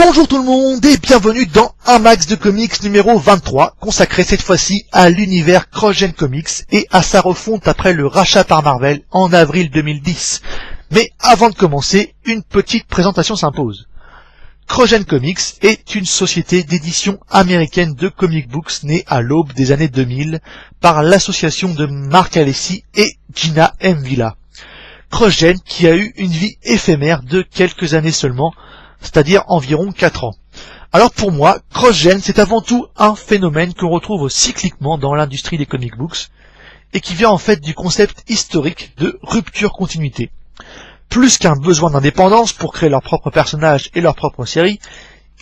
Bonjour tout le monde et bienvenue dans un max de comics numéro 23, consacré cette fois-ci à l'univers CrossGen Comics et à sa refonte après le rachat par Marvel en avril 2010. Mais avant de commencer, une petite présentation s'impose. CrossGen Comics est une société d'édition américaine de comic books née à l'aube des années 2000 par l'association de Mark Alessi et Gina M. Villa. CrossGen qui a eu une vie éphémère de quelques années seulement, c'est-à-dire environ 4 ans. Alors pour moi, CrossGen c'est avant tout un phénomène qu'on retrouve cycliquement dans l'industrie des comic books et qui vient en fait du concept historique de rupture-continuité. Plus qu'un besoin d'indépendance pour créer leurs propres personnages et leurs propres séries,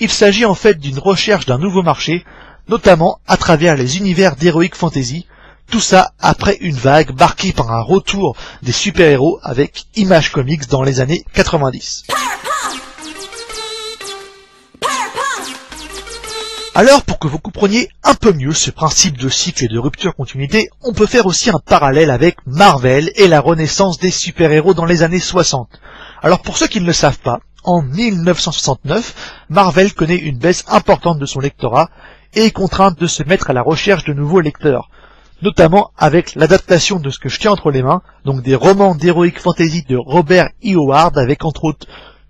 il s'agit en fait d'une recherche d'un nouveau marché, notamment à travers les univers d'heroic fantasy, tout ça après une vague marquée par un retour des super-héros avec Image Comics dans les années 90. Alors, pour que vous compreniez un peu mieux ce principe de cycle et de rupture-continuité, on peut faire aussi un parallèle avec Marvel et la renaissance des super-héros dans les années 60. Alors, pour ceux qui ne le savent pas, en 1969, Marvel connaît une baisse importante de son lectorat et est contrainte de se mettre à la recherche de nouveaux lecteurs, notamment avec l'adaptation de ce que je tiens entre les mains, donc des romans d'heroic fantasy de Robert E. Howard avec entre autres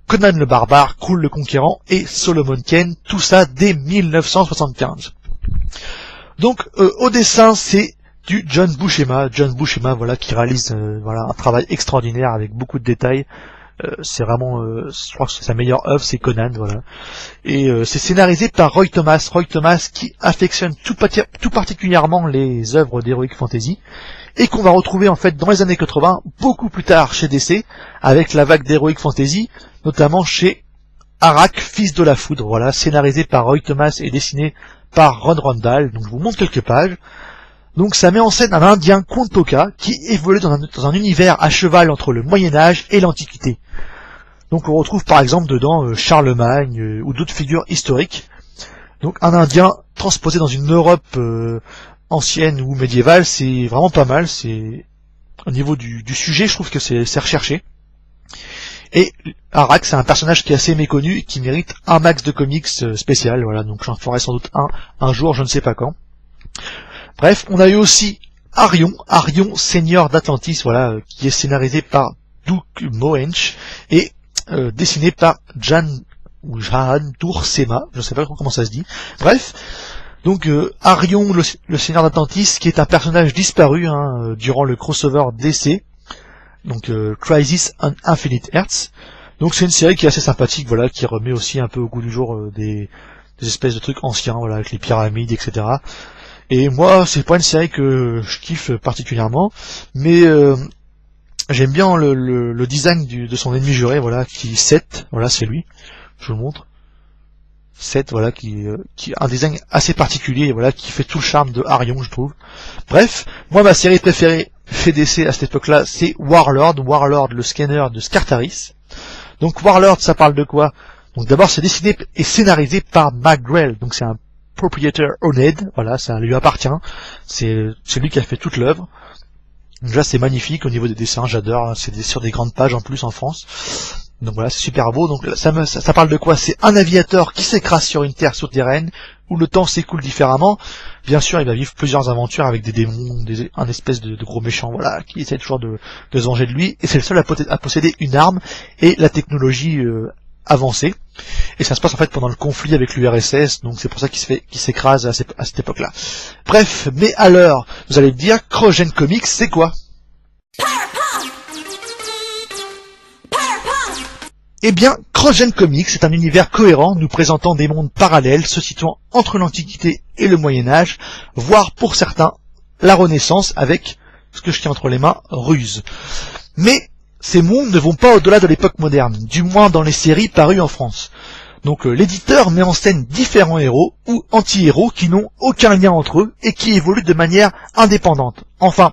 Conan le Barbare, Krull le Conquérant et Solomon Kane, tout ça dès 1975. Donc au dessin c'est du John Buscema, voilà qui réalise un travail extraordinaire avec beaucoup de détails. C'est vraiment, je crois que c'est sa meilleure œuvre, c'est Conan, voilà. Et c'est scénarisé par Roy Thomas qui affectionne tout particulièrement les œuvres d'Heroic Fantasy, et qu'on va retrouver en fait dans les années 80, beaucoup plus tard chez DC, avec la vague d'Heroic Fantasy, notamment chez Arak, Fils de la Foudre, voilà, scénarisé par Roy Thomas et dessiné par Ron Randall. Donc je vous montre quelques pages. Donc ça met en scène un Indien Kwantokha qui évolue dans un univers à cheval entre le Moyen-Âge et l'Antiquité. Donc on retrouve par exemple dedans Charlemagne ou d'autres figures historiques. Donc un Indien transposé dans une Europe ancienne ou médiévale, c'est vraiment pas mal. C'est au niveau du sujet, je trouve que c'est recherché. Et Arak, c'est un personnage qui est assez méconnu et qui mérite un max de comics spécial. Voilà, donc j'en ferai sans doute un jour, je ne sais pas quand. Bref, on a eu aussi Arion, Seigneur d'Atlantis, voilà, qui est scénarisé par Doug Moench et dessiné par Jan Duursema, je ne sais pas comment ça se dit. Bref, donc Arion, le Seigneur d'Atlantis, qui est un personnage disparu durant le crossover DC, donc Crisis on Infinite Earths. Donc c'est une série qui est assez sympathique, voilà, qui remet aussi un peu au goût du jour des espèces de trucs anciens, voilà, avec les pyramides, etc. Et moi, c'est pas une série que je kiffe particulièrement, mais j'aime bien le design de son ennemi juré, voilà, qui Seth, voilà, c'est lui, je vous le montre. Seth, voilà, qui a un design assez particulier, voilà, qui fait tout le charme de Arion, je trouve. Bref, moi, ma série préférée chez DC à cette époque-là, c'est Warlord, le scanner de Scartaris. Donc Warlord, ça parle de quoi? Donc d'abord, c'est dessiné et scénarisé par Mark Grell, donc c'est un propriétaire owned, voilà, ça lui appartient, c'est lui qui a fait toute l'œuvre. Donc là c'est magnifique au niveau des dessins, j'adore, c'est sur des grandes pages en plus en France, donc voilà, c'est super beau. Donc ça parle de quoi? C'est un aviateur qui s'écrase sur une terre souterraine où le temps s'écoule différemment. Bien sûr il va vivre plusieurs aventures avec des démons, un espèce de gros méchant, voilà, qui essaie toujours de se venger de lui, et c'est le seul à posséder une arme et la technologie avancée. Et ça se passe en fait pendant le conflit avec l'URSS, donc c'est pour ça qu'il s'écrase à cette époque-là. Bref, mais alors, vous allez me dire, CrossGen Comics, c'est quoi? Eh bien, CrossGen Comics est un univers cohérent nous présentant des mondes parallèles se situant entre l'Antiquité et le Moyen-Âge, voire pour certains, la Renaissance avec, ce que je tiens entre les mains, Ruse. Mais ces mondes ne vont pas au-delà de l'époque moderne, du moins dans les séries parues en France. Donc l'éditeur met en scène différents héros ou anti-héros qui n'ont aucun lien entre eux et qui évoluent de manière indépendante. Enfin,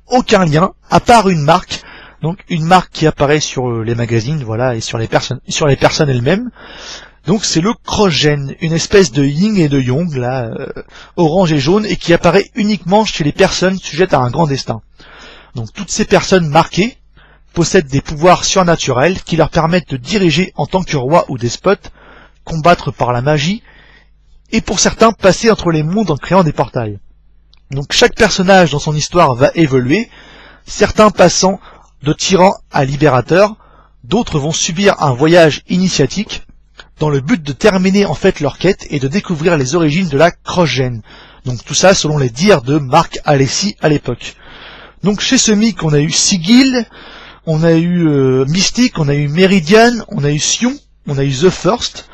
aucun lien, à part une marque, donc une marque qui apparaît sur les magazines, voilà, et sur les personnes elles-mêmes. Donc c'est le CrossGen, une espèce de yin et de yang, là, orange et jaune, et qui apparaît uniquement chez les personnes sujettes à un grand destin. Donc toutes ces personnes marquées possèdent des pouvoirs surnaturels qui leur permettent de diriger en tant que roi ou despote, combattre par la magie, et pour certains passer entre les mondes en créant des portails. Donc chaque personnage dans son histoire va évoluer, certains passant de tyran à libérateur, d'autres vont subir un voyage initiatique dans le but de terminer en fait leur quête et de découvrir les origines de la cross-gène. Donc tout ça selon les dires de Marc Alessi à l'époque. Donc chez Semic on a eu Sigil, on a eu Mystique, on a eu Meridian, on a eu Sion, on a eu The First,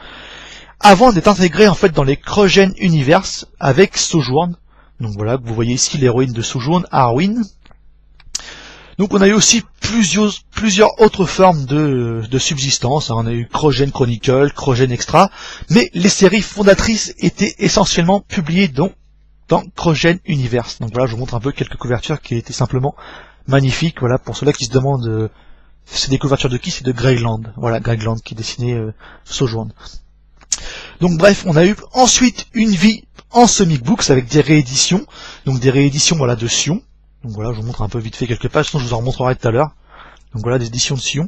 avant d'être intégré en fait dans les cross-gène Universe avec Sojourn. Donc voilà, vous voyez ici l'héroïne de Sojourn, Arwen. Donc on a eu aussi plusieurs autres formes de subsistance, on a eu Cross-Gène Chronicle, Cross-Gène Extra, mais les séries fondatrices étaient essentiellement publiées dans Cross-Gène Universe. Donc voilà, je vous montre un peu quelques couvertures qui étaient simplement magnifiques, voilà, pour ceux-là qui se demandent, c'est des couvertures de qui? C'est de Gregland, voilà, Gregland qui dessinait Sojourn. Donc bref, on a eu ensuite une vie en Semic Books avec des rééditions, donc des rééditions voilà, de Sion. Donc voilà, je vous montre un peu vite fait quelques pages, sinon je vous en remontrerai tout à l'heure. Donc voilà, des éditions de Sion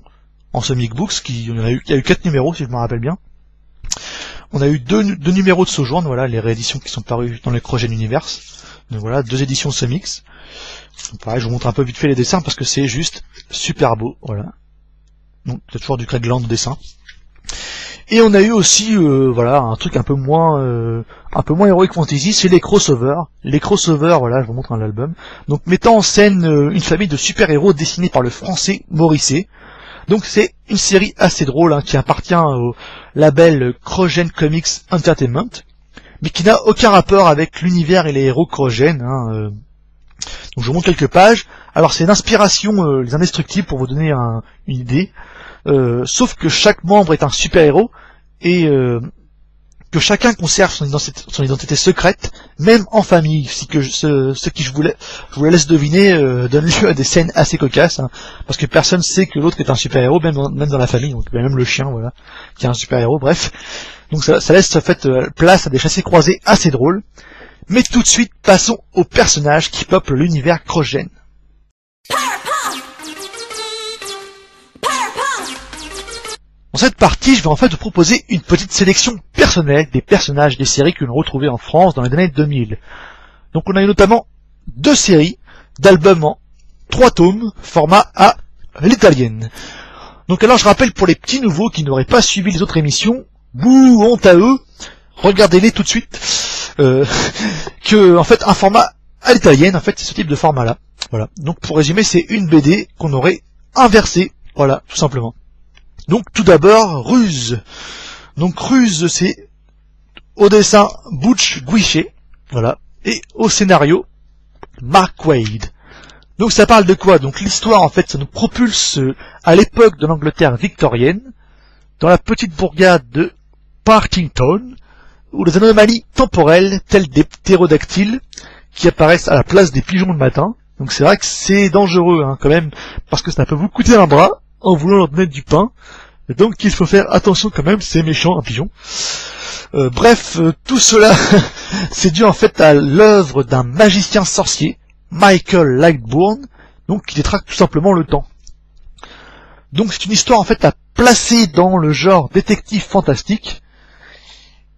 en Semic Books, il y a eu 4 numéros si je me rappelle bien. On a eu deux numéros de Sojourn, voilà, les rééditions qui sont parues dans le Cross-Gène Universe. Donc voilà, 2 éditions Semics. Donc pareil, je vous montre un peu vite fait les dessins parce que c'est juste super beau, voilà. Donc c'est toujours du Craigland au dessin. Et on a eu aussi voilà un truc un peu moins Heroic Fantasy, c'est les crossovers. Les crossovers, voilà, je vous montre l'album. Donc mettant en scène une famille de super-héros dessinés par le français Morisset. Donc c'est une série assez drôle hein, qui appartient au label Cross-Gène Comics Entertainment, mais qui n'a aucun rapport avec l'univers et les héros Cross-Gène. Hein, Donc je vous montre quelques pages. Alors c'est l'inspiration Les Indestructibles pour vous donner une idée. Sauf que chaque membre est un super-héros et que chacun conserve son identité secrète, même en famille. Si que ce qui je vous laisse deviner donne lieu à des scènes assez cocasses, hein, parce que personne sait que l'autre est un super-héros, même dans la famille, donc même le chien, voilà, qui est un super-héros. Bref, donc ça laisse en fait place à des chassés-croisés assez drôles. Mais tout de suite, passons aux personnages qui peuplent l'univers Cross-Gène. Dans cette partie, je vais en fait vous proposer une petite sélection personnelle des personnages des séries que l'on retrouvait en France dans les années 2000. Donc on a eu notamment 2 séries d'albums en 3 tomes, format à l'italienne. Donc alors je rappelle pour les petits nouveaux qui n'auraient pas suivi les autres émissions, bouh, honte à eux, regardez-les tout de suite, que en fait un format à l'italienne, en fait c'est ce type de format là. Voilà. Donc pour résumer, c'est une BD qu'on aurait inversée, voilà, tout simplement. Donc tout d'abord, Ruse. Donc Ruse, c'est au dessin Butch Guichet, voilà, et au scénario Mark Waid. Donc ça parle de quoi? Donc l'histoire en fait, ça nous propulse à l'époque de l'Angleterre victorienne, dans la petite bourgade de Partington, où les anomalies temporelles, telles des ptérodactyles, qui apparaissent à la place des pigeons le matin. Donc c'est vrai que c'est dangereux hein, quand même, parce que ça peut vous coûter un bras en voulant leur donner du pain. Donc il faut faire attention quand même, c'est méchant un pigeon. Bref, tout cela c'est dû en fait à l'œuvre d'un magicien sorcier, Michael Lightbourne, donc qui détraque tout simplement le temps. Donc c'est une histoire en fait à placer dans le genre détective fantastique.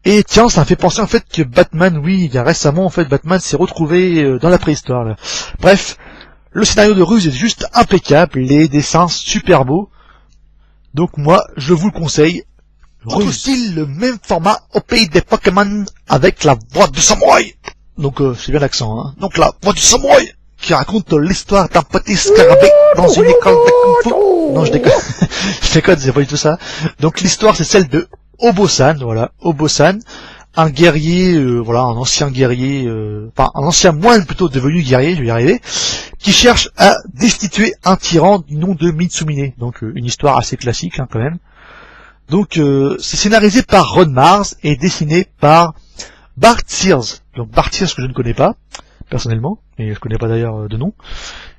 Et tiens, ça me fait penser en fait que Batman, oui, il y a récemment en fait Batman s'est retrouvé dans la préhistoire là. Bref, le scénario de Ruse est juste impeccable, les dessins super beaux. Donc moi, je vous le conseille. Retrouve-t-il le même format au pays des Pokémon avec la voix du samouraï? Donc c'est bien l'accent, hein. Donc la voix du samouraï qui raconte l'histoire d'un petit scarabée dans une école de Kung Fu. Non, je déconne. Je déconne, c'est pas du tout ça. Donc l'histoire c'est celle de Obosan, voilà, Obosan, un guerrier, voilà, un ancien guerrier, enfin un ancien moine plutôt devenu guerrier, je vais y arriver, qui cherche à destituer un tyran du nom de Mitsumine. Donc une histoire assez classique hein, quand même. Donc c'est scénarisé par Ron Mars et dessiné par Bart Sears. Donc Bart Sears que je ne connais pas personnellement, et je connais pas d'ailleurs de nom.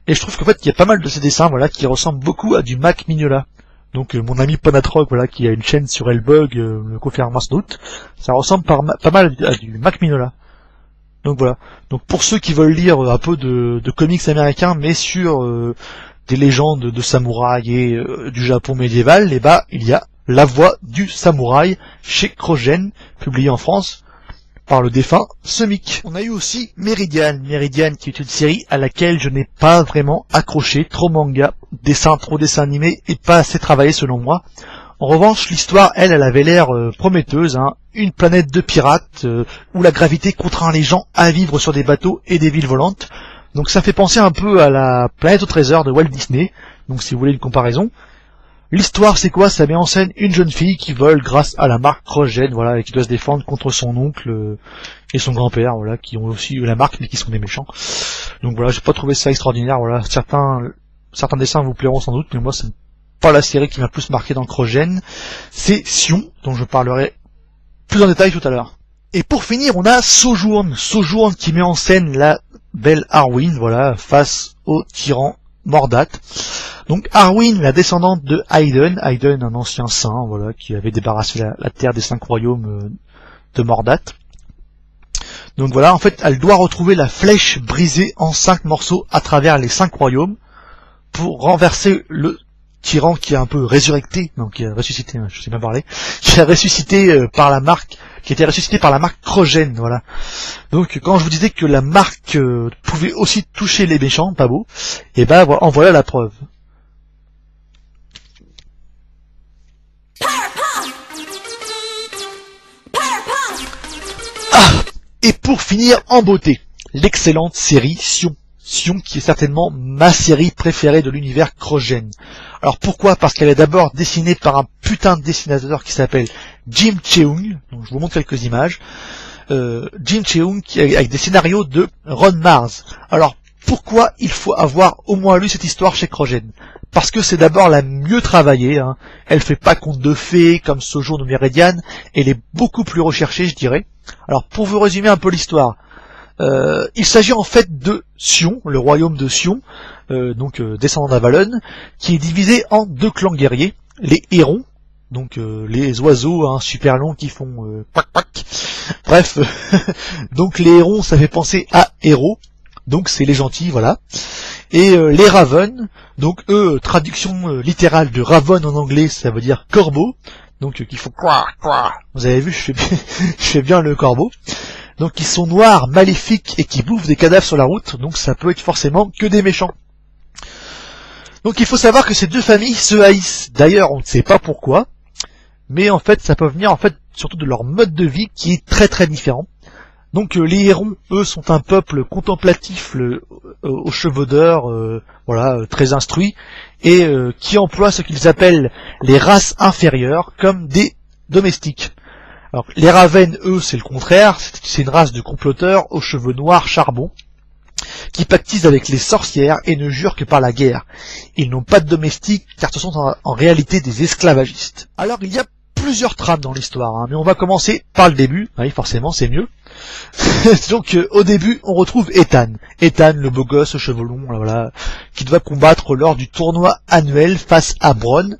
Et je trouve qu'en fait il y a pas mal de ces dessins voilà qui ressemblent beaucoup à du Mac Mignola. Donc mon ami Panatroc, voilà, qui a une chaîne sur Elbug, le confirme sans doute, ça ressemble pas mal à du Mac Mignola. Donc voilà. Donc pour ceux qui veulent lire un peu de comics américains, mais sur des légendes de samouraïs et du Japon médiéval, et bah il y a La Voix du Samouraï chez Krogen, publié en France par le défunt Semic. On a eu aussi Meridian qui est une série à laquelle je n'ai pas vraiment accroché, trop manga, trop dessin animé et pas assez travaillé selon moi. En revanche, l'histoire, elle avait l'air prometteuse, hein. Une planète de pirates où la gravité contraint les gens à vivre sur des bateaux et des villes volantes. Donc ça fait penser un peu à la planète au trésor de Walt Disney, donc si vous voulez une comparaison. L'histoire, c'est quoi? Ça met en scène une jeune fille qui vole grâce à la marque Krogen, voilà, et qui doit se défendre contre son oncle et son grand-père, voilà, qui ont aussi eu la marque mais qui sont des méchants. Donc voilà, j'ai pas trouvé ça extraordinaire, voilà. Certains dessins vous plairont sans doute, mais moi c'est pas la série qui m'a plus marqué dans Krogen. C'est Sion, dont je parlerai plus en détail tout à l'heure. Et pour finir, on a Sojourn qui met en scène la belle Arwen, voilà, face au tyran Mordat. Donc Arwen, la descendante de Aiden, un ancien saint, voilà, qui avait débarrassé la terre des 5 royaumes de Mordat. Donc voilà, en fait, elle doit retrouver la flèche brisée en 5 morceaux à travers les 5 royaumes pour renverser le tyran qui est un peu résurrecté, donc qui a ressuscité, je sais même parler, qui a ressuscité par la marque, qui a été ressuscité par la marque Krogen, voilà. Donc quand je vous disais que la marque pouvait aussi toucher les méchants, pas beau, et ben en voilà la preuve. Ah, et pour finir en beauté, l'excellente série Sion qui est certainement ma série préférée de l'univers Krogen. Alors pourquoi? Parce qu'elle est d'abord dessinée par un putain de dessinateur qui s'appelle Jim Cheung, donc je vous montre quelques images. Jim Cheung avec des scénarios de Ron Mars. Alors pourquoi il faut avoir au moins lu cette histoire chez Krogen? Parce que c'est d'abord la mieux travaillée, hein. Elle fait pas conte de fées comme Sojourn ou Meridian, elle est beaucoup plus recherchée, je dirais. Alors pour vous résumer un peu l'histoire, il s'agit en fait de Sion, le royaume de Sion, descendant d'Avalon, qui est divisé en 2 clans guerriers, les hérons, donc les oiseaux super longs qui font pac pac. Bref, donc les hérons, ça fait penser à héros, donc c'est les gentils, voilà. Et les Raven, donc eux, traduction littérale de Raven en anglais, ça veut dire corbeau, donc qui font quoi. Vous avez vu, je fais bien le corbeau. Donc ils sont noirs, maléfiques et qui bouffent des cadavres sur la route, donc ça peut être forcément que des méchants. Donc il faut savoir que ces 2 familles se haïssent. D'ailleurs, on ne sait pas pourquoi, mais en fait ça peut venir surtout de leur mode de vie qui est très très différent. Donc les hérons, eux, sont un peuple contemplatif aux cheveux d'or, voilà, très instruit, et qui emploie ce qu'ils appellent les races inférieures comme des domestiques. Alors, les Raven, eux, c'est le contraire, c'est une race de comploteurs aux cheveux noirs charbon, qui pactisent avec les sorcières et ne jurent que par la guerre. Ils n'ont pas de domestiques, car ce sont en réalité des esclavagistes. Alors, il y a plusieurs trames dans l'histoire, mais on va commencer par le début, oui, forcément, c'est mieux. Donc, au début, on retrouve Ethan, le beau gosse aux cheveux longs, voilà, qui doit combattre lors du tournoi annuel face à Bronn,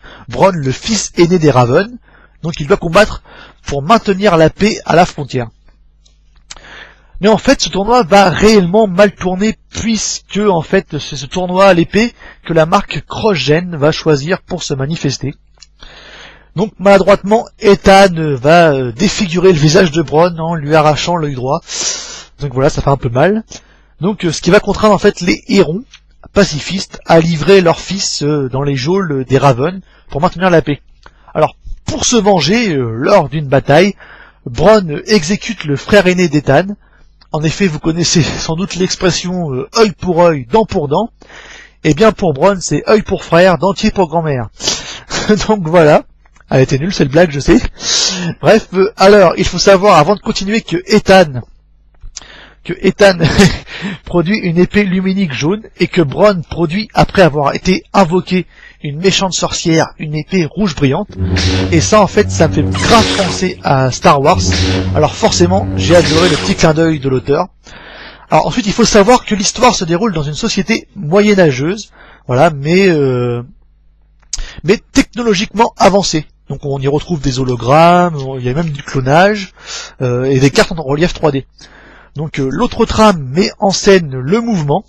le fils aîné des Raven. Donc il doit combattre pour maintenir la paix à la frontière. Mais en fait, ce tournoi va réellement mal tourner, puisque en fait, c'est ce tournoi à l'épée que la marque Krogen va choisir pour se manifester. Donc maladroitement, Ethan va défigurer le visage de Bronn en lui arrachant l'œil droit. Donc voilà, ça fait un peu mal. Donc ce qui va contraindre en fait les hérons pacifistes à livrer leur fils dans les geôles des Raven pour maintenir la paix. Alors, pour se venger, lors d'une bataille, Bronn exécute le frère aîné d'Ethan. En effet, vous connaissez sans doute l'expression œil pour œil, dent pour dent. Et bien pour Bronn, c'est œil pour frère, dentier pour grand-mère. Donc voilà. Elle était nulle, cette blague, je sais. Bref, alors, il faut savoir, avant de continuer, que Ethan produit une épée luminique jaune, et que Bronn produit, après avoir été invoqué, une méchante sorcière, une épée rouge brillante. Et ça, en fait, ça me fait grave penser à Star Wars. Alors forcément, j'ai adoré le petit clin d'œil de l'auteur. Alors ensuite, il faut savoir que l'histoire se déroule dans une société moyenâgeuse, voilà, mais technologiquement avancée. Donc on y retrouve des hologrammes, il y a même du clonage, et des cartes en relief 3D. Donc l'autre trame met en scène le mouvement.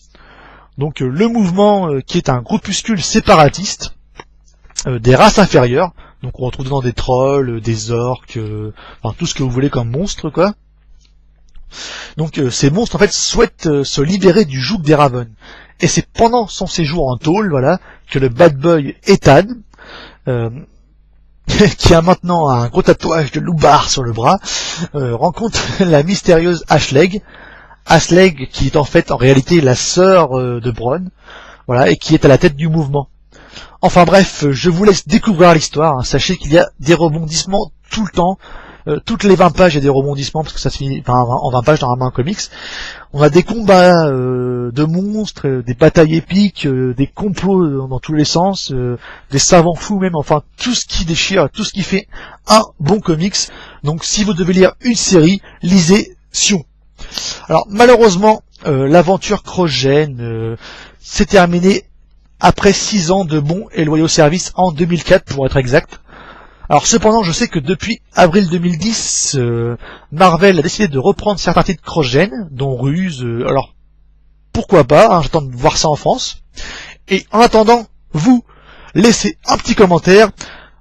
Donc le mouvement qui est un groupuscule séparatiste des races inférieures. Donc on retrouve dedans des trolls, des orques, enfin tout ce que vous voulez comme monstre, quoi. Donc ces monstres en fait souhaitent se libérer du joug des Raven. Et c'est pendant son séjour en tôle, voilà, que le bad boy Ethan, qui a maintenant un gros tatouage de loupard sur le bras, rencontre la mystérieuse Ashleg, qui est en réalité la sœur de Bronn, voilà, et qui est à la tête du mouvement. Enfin bref, je vous laisse découvrir l'histoire, hein. Sachez qu'il y a des rebondissements tout le temps, toutes les 20 pages il y a des rebondissements, parce que ça se finit en 20 pages normalement en comics. On a des combats de monstres, des batailles épiques, des complots dans tous les sens, des savants fous même, enfin tout ce qui déchire, tout ce qui fait un bon comics. Donc si vous devez lire une série, lisez Sion. Alors malheureusement, l'aventure Crossgen s'est terminée après 6 ans de bons et loyaux services en 2004 pour être exact. Alors cependant, je sais que depuis avril 2010, Marvel a décidé de reprendre certains titres Crossgen, dont Ruse, alors pourquoi pas, hein, j'attends de voir ça en France. Et en attendant, vous laissez un petit commentaire,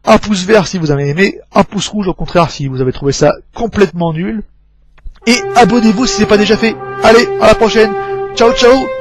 un pouce vert si vous avez aimé, un pouce rouge au contraire si vous avez trouvé ça complètement nul. Et abonnez-vous si ce n'est pas déjà fait. Allez, à la prochaine. Ciao ciao.